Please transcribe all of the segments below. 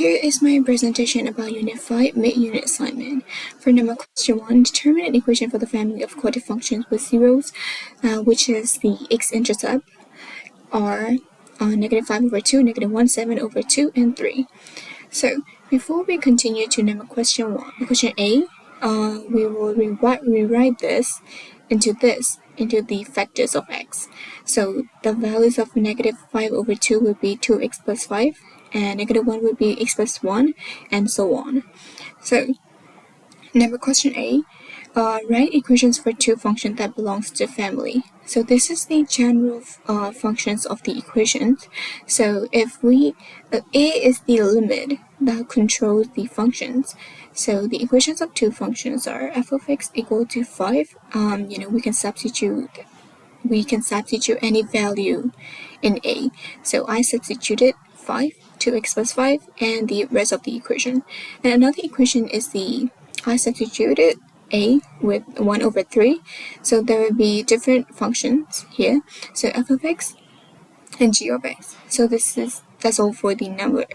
here is my presentation about Unit 5 mid-unit assignment. For number question 1, determine an equation for the family of quadratic functions with zeros, which is the x-intercept are negative 5 over 2, negative 1, 7 over 2, and 3. So before we continue to number question A, we will rewrite this into the factors of x. So the values of negative 5 over 2 will be 2x plus 5, and negative 1 will be x plus 1, and so on. So number question A, write equations for two functions that belongs to the family. So this is the general functions of the equations. So if we, A is the limit that controls the functions. So the equations of two functions are f of x equal to 5. We can substitute any value in A. So I substituted 5, 2x plus 5, and the rest of the equation. And another equation is I substituted A with 1 over 3. So there will be different functions here. So f of x and g of x. So that's all for the number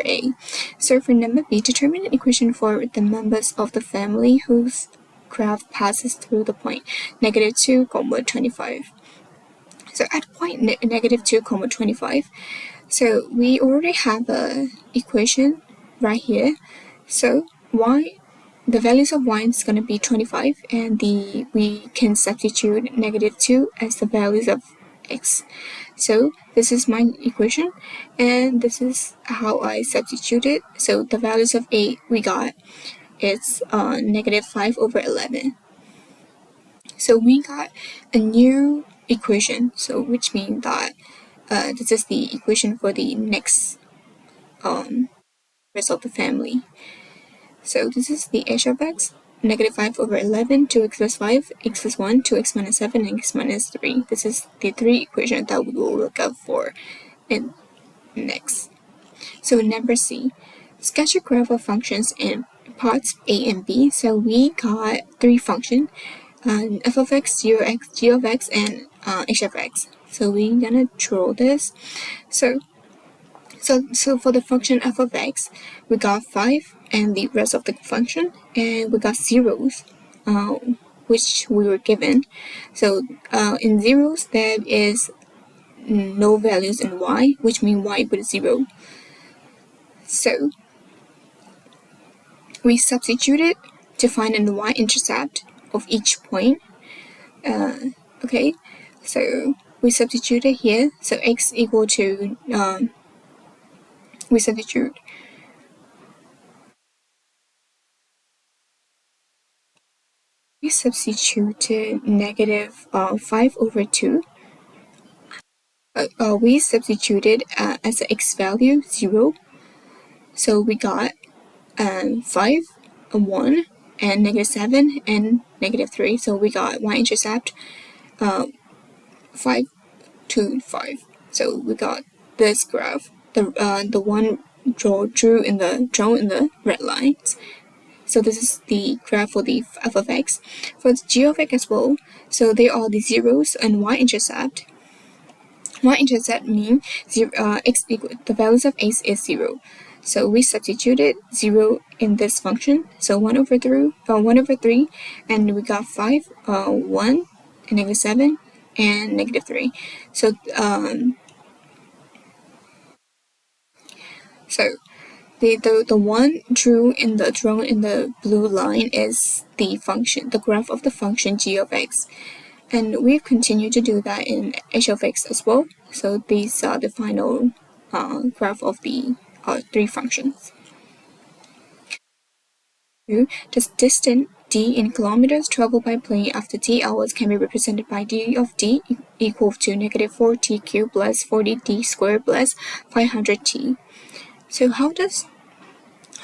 A. So for number B, determine an equation for the members of the family whose graph passes through the point negative 2, 25. So at point negative 2, 25, so we already have a equation right here. So the values of y is going to be 25, and we can substitute negative 2 as the values of x. So this is my equation, and this is how I substituted. So the values of A we got is negative 5 over 11. So we got a new equation, so which means that this is the equation for the next rest of the family. So this is the h of x, negative 5 over 11, 2x plus 5, x plus 1, 2x minus 7, and x minus 3. This is the three equations that we will look up for in next. So number C, sketch a graph of functions in parts A and B. So we got three functions, f of x, g of x, g of x, and h of x. So we're gonna draw this. So for the function f of x, we got 5 and the rest of the function, and we got zeros, which we were given. So in zeros, there is no values in y, which means y equals 0. So we substituted to find the y-intercept of each point. Okay, so we substituted here. So x equal to we substituted negative 5 over 2. We substituted as the x value 0. So we got 5, 1, and negative 7, and negative 3. So we got y-intercept 5, 2, 5. So we got this graph, the one drawn in the red lines. So this is the graph for the f of x. For the g of x as well, so they are the zeros and y-intercept. Y-intercept means x equal the values of x is 0. So we substituted 0 in this function. So 1 over 3, and we got 5, 1, and negative 7, and negative 3. So the one drawn in the blue line is the graph of the function g of x, and we've continued to do that in h of x as well. So these are the final graph of the three functions. The distance d in kilometers traveled by plane after d hours can be represented by d of d equal to negative 4t cubed plus 40d squared plus 500t. So how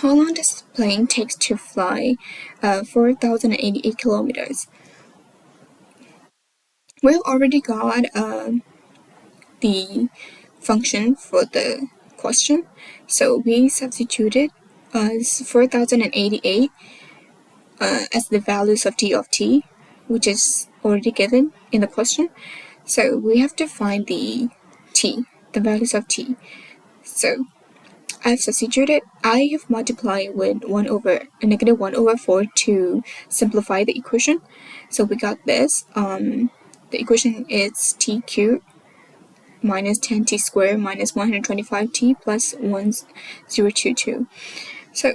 long does the plane take to fly 4,088 kilometers? We've already got the function for the question. So we substituted 4,088 as the values of d of t, which is already given in the question. So we have to find the values of t. So I've substituted, I have multiplied with negative 1 over 4 to simplify the equation. So we got this. The equation is t cubed minus 10t squared minus 125t plus 1022. So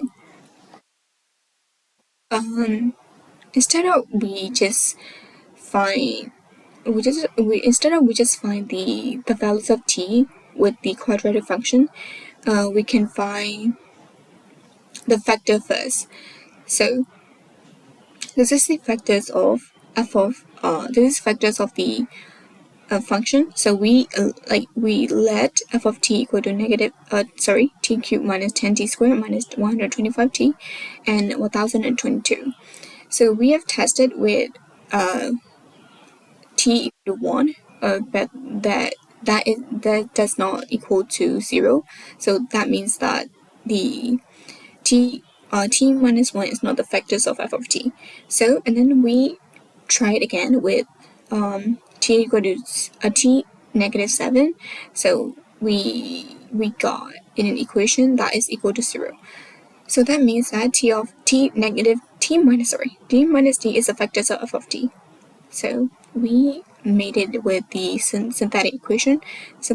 instead of we just find the values of t with the quadratic function, we can find the factor first. So this is the factors of the function. So we let f of t equal to t cubed minus 10t squared minus 125t and 1022. So we have tested with t equal to 1, but that does not equal to 0. So that means that the t minus 1 is not the factors of f of t. So, and then we try it again with t equal to t negative 7. So we got in an equation that is equal to 0. So that means that t minus t is the factors of f of t. So we made it with the synthetic division. So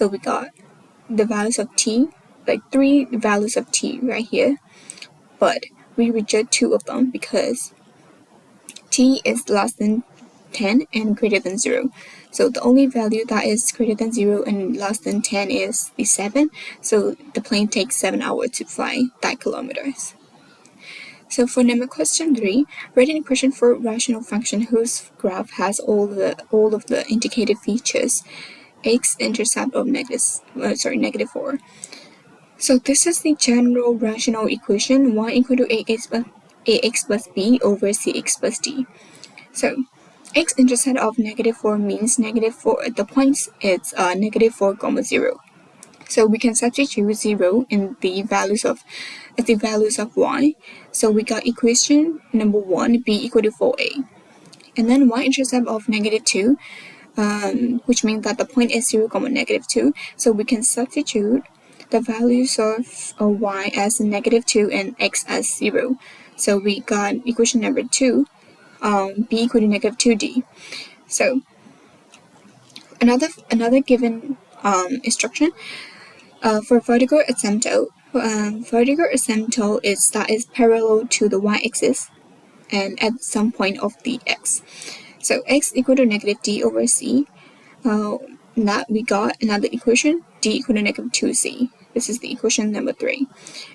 we got the values of t, like 3 values of t right here, but we reject 2 of them because t is less than 10 and greater than 0. So the only value that is greater than 0 and less than 10 is the 7. So the plane takes 7 hours to fly that kilometers. So for number question 3, write an equation for a rational function whose graph has all of the indicated features, x-intercept of negative 4. So this is the general rational equation, y equal to ax plus b over cx plus d. So x-intercept of negative 4 means negative 4, the points is negative 4, 0. So we can substitute 0 in the values of y. So we got equation number 1, b equal to 4a. And then y-intercept of negative 2, which means that the point is 0, negative 2. So we can substitute the values of y as negative 2 and x as 0. So we got equation number 2, b equal to negative 2d. So another given instruction for vertical asymptote. Vertical asymptote is parallel to the y-axis and at some point of the x. So x equal to negative d over c. That we got another equation, d equal to negative 2c. This is the equation number 3.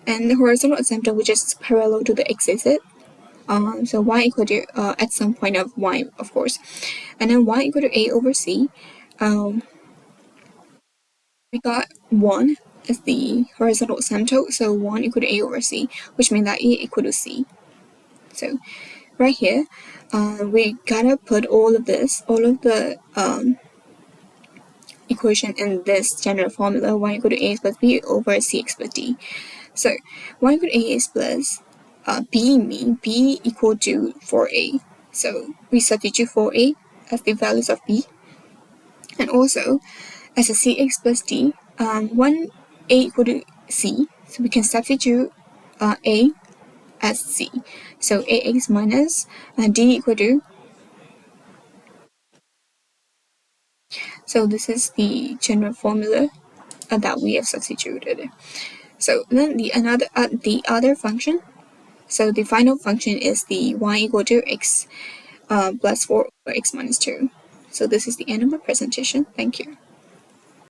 And the horizontal asymptote, which is parallel to the x-axis. So y equal to at some point of y, of course. And then y equal to a over c. We got 1 as the horizontal asymptote, so 1 equal to a over c, which means that a equal to c. So right here, we gotta put all of the equation in this general formula, y equal to ax plus b over cx plus d. So y equal to ax plus b mean b equal to 4a. So we substitute 4a as the values of b. And also, as a cx plus d, 1a equal to c, so we can substitute a as c. So ax minus d equal to. So this is the general formula that we have substituted. So then the other function. So the final function is the y equal to x plus 4 over x minus 2. So this is the end of my presentation. Thank you.